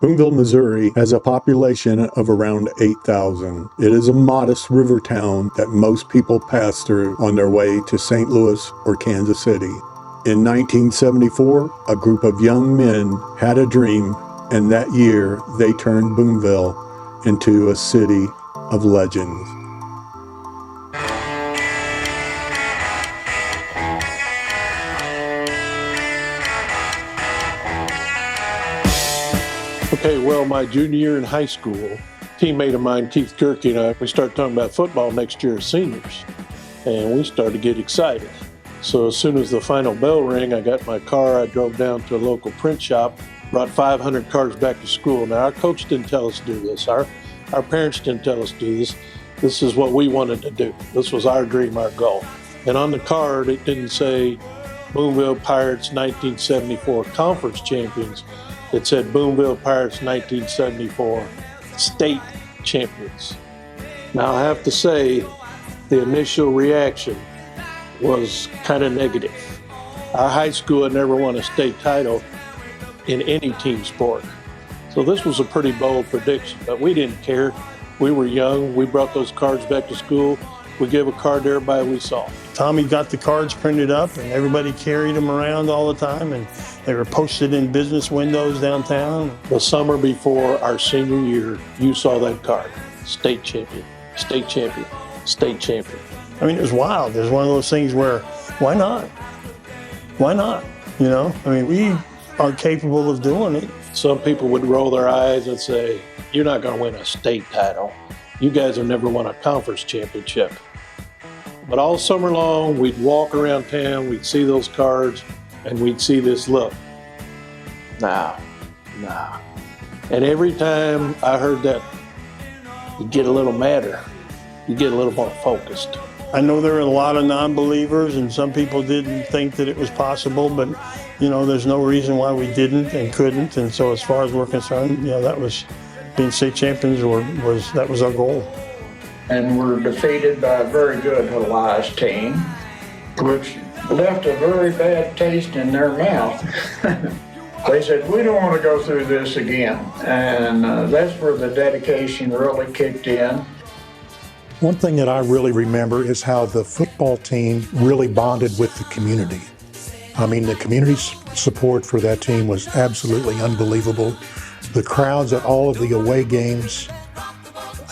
Boonville, Missouri has a population of around 8,000. It is a modest river town that most people pass through on their way to St. Louis or Kansas City. In 1974, a group of young men had a dream, and that year they turned Boonville into a city of legends. Okay, well, my junior year in high school, a teammate of mine, Keith Kirky, and I, we started talking about football next year as seniors, and we started to get excited. So as soon as the final bell rang, I got in my car, I drove down to a local print shop, brought 500 cards back to school. Now, our coach didn't tell us to do this. Our parents didn't tell us to do this. This is what we wanted to do. This was our dream, our goal. And on the card, it didn't say Boonville Pirates 1974 Conference Champions. It said Boonville Pirates 1974 State Champions. Now, I have to say, the initial reaction was kind of negative. Our high school had never won a state title in any team sport. So this was a pretty bold prediction, but we didn't care. We were young. We brought those cards back to school. We gave a card to everybody we saw. Tommy got the cards printed up, and everybody carried them around all the time, and they were posted in business windows downtown. The summer before our senior year, you saw that card. State champion, state champion, state champion. I mean, it was wild. It was one of those things where, why not? Why not? You know, I mean, we are capable of doing it. Some people would roll their eyes and say, you're not going to win a state title. You guys have never won a conference championship. But all summer long, we'd walk around town, we'd see those cards, and we'd see this look. Nah. And every time I heard that, you'd get a little madder. You'd get a little more focused. I know there were a lot of non-believers, and some people didn't think that it was possible, but, you know, there's no reason why we didn't and couldn't. And so as far as we're concerned, you know, that was being state champions that was our goal. And were defeated by a very good Elias team, which left a very bad taste in their mouth. They said, we don't want to go through this again. And that's where the dedication really kicked in. One thing that I really remember is how the football team really bonded with the community. I mean, the community's support for that team was absolutely unbelievable. The crowds at all of the away games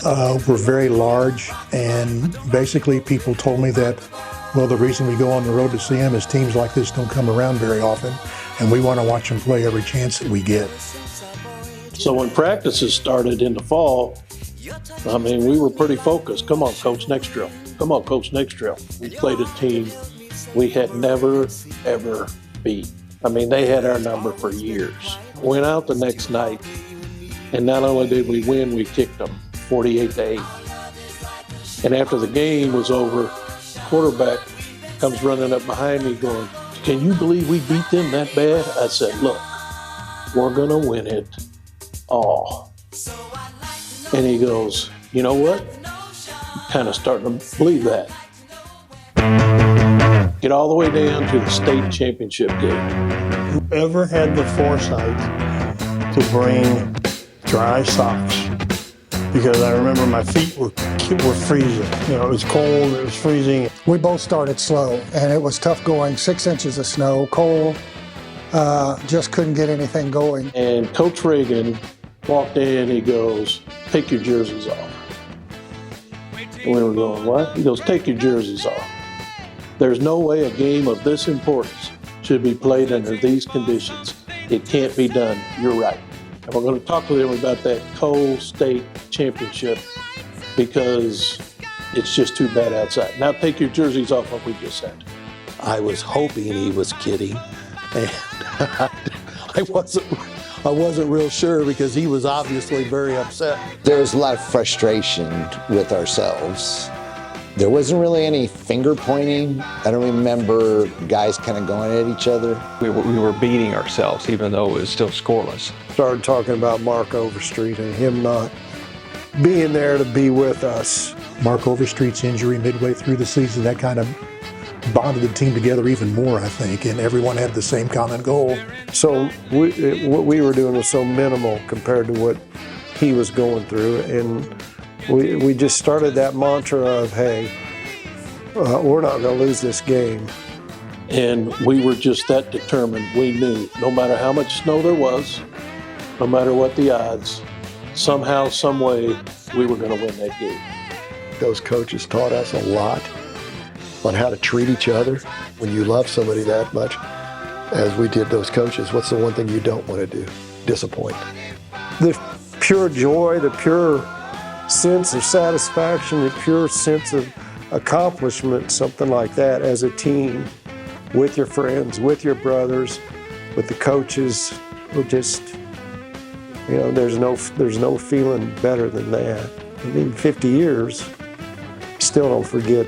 were very large, and basically people told me that, well, the reason we go on the road to see them is teams like this don't come around very often, and we want to watch them play every chance that we get. So when practices started in the fall, I mean, we were pretty focused. Come on, coach, next drill. Come on, coach, next drill. We played a team we had never, ever beat. I mean, they had our number for years. Went out the next night, and not only did we win, we kicked them 48-8. And after the game was over, quarterback comes running up behind me going, can you believe we beat them that bad? I said, look, we're going to win it all. And he goes, you know what? I'm kind of starting to believe that. Get all the way down to the state championship game. Whoever had the foresight to bring dry socks, because I remember my feet were freezing. You know, it was cold, it was freezing. We both started slow, and it was tough going. 6 inches of snow, cold, just couldn't get anything going. And Coach Reagan walked in, he goes, take your jerseys off. And we were going, what? He goes, take your jerseys off. There's no way a game of this importance should be played under these conditions. It can't be done. You're right. And we're going to talk to them about that cold state championship because it's just too bad outside. Now take your jerseys off, what we just said. I was hoping he was kidding, and I wasn't real sure because he was obviously very upset. There was a lot of frustration with ourselves. There wasn't really any finger pointing. I don't remember guys kind of going at each other. We were beating ourselves even though it was still scoreless. Started talking about Mark Overstreet and him not being there to be with us. Mark Overstreet's injury midway through the season, that kind of bonded the team together even more, I think, and everyone had the same common goal. So what we were doing was so minimal compared to what he was going through, and we just started that mantra of, hey, we're not going to lose this game. And we were just that determined. We knew no matter how much snow there was, no matter what the odds, somehow, some way, we were going to win that game. Those coaches taught us a lot on how to treat each other. When you love somebody that much, as we did those coaches, what's the one thing you don't want to do? Disappoint. The pure joy, the pure sense of satisfaction, the pure sense of accomplishment, something like that as a team, with your friends, with your brothers, with the coaches, were just, there's no feeling better than that. And in 50 years, still don't forget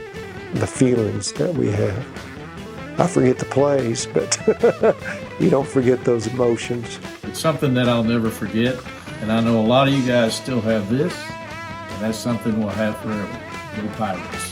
the feelings that we have. I forget the plays, but you don't forget those emotions. It's something that I'll never forget, and I know a lot of you guys still have this, and that's something we'll have forever. Little Pirates.